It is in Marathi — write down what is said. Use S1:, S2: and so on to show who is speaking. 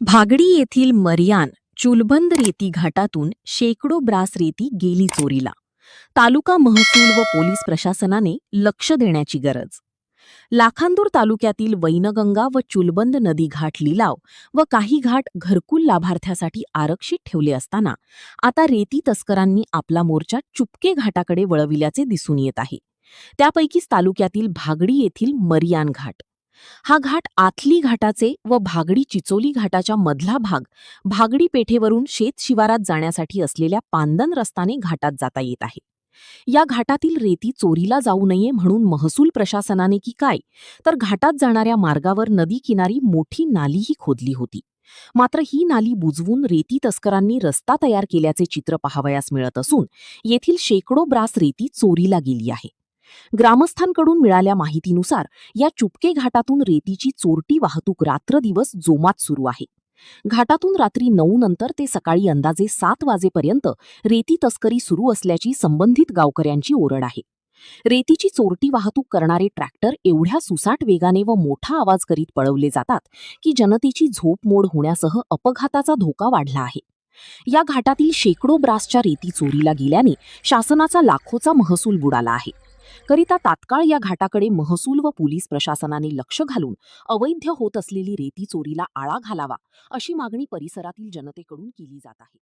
S1: भागडी येथील मरियान चुलबंद रेती घाटातून शेकडो ब्रास रेती गेली चोरीला. तालुका महसूल व पोलीस प्रशासनाने लक्ष देण्याची गरज. लाखांदूर तालुक्यातील वैनगंगा व चुलबंद नदी घाट लिलाव व काही घाट घरकुल लाभार्थ्यासाठी आरक्षित ठेवले असताना आता रेती तस्करांनी आपला मोर्चा चुपके घाटाकडे वळविल्याचे दिसून येत आहे. त्यापैकीच तालुक्यातील भागडी येथील मरियान घाट. हा घाट आथली घाटाचे व भागडी चिचोली घाटाच्या मधला भाग भागडी पेठेवरून शेत शिवारात जाण्यासाठी असलेल्या पांदन रस्त्याने घाटात जाता येत आहे. या घाटातील रेती चोरीला जाऊ नये म्हणून महसूल प्रशासनाने की काय, तर घाटात जाणाऱ्या मार्गावर नदी किनारी मोठी नालीही खोदली होती. मात्र ही नाली बुजवून रेती तस्करांनी रस्ता तयार केल्याचे चित्र पाहावयास मिळत असून येथील शेकडो ब्रास रेती चोरीला गेली आहे. ग्रामस्थांकडून मिळाल्या माहितीनुसार या चुपके घाटातून रेतीची चोरटी वाहतूक रात्रदिवस जोमात सुरू आहे. घाटातून रात्री 9 नंतर ते सकाळी अंदाजे 7 वाजेपर्यंत रेती तस्करी सुरू असल्याची संबंधित गावकऱ्यांची ओरड आहे. रेतीची चोरटी वाहतूक करणारे ट्रॅक्टर एवढ्या सुसाट वेगाने व मोठा आवाज करीत पळवले जातात की जनतेची झोप मोड होण्यासह अपघाताचा धोका वाढला आहे. या घाटातील शेकडो ब्रासच्या रेती चोरीला गेल्याने शासनाचा लाखोचा महसूल बुडाला आहे. करिता तात्काळ या घाटाकडे महसूल व पोलीस प्रशासनाने लक्ष घालून अवैध होत असलेली रेती चोरीला आळा घालावा, अशी मागणी परिसरातील जनतेकडून केली जात आहे.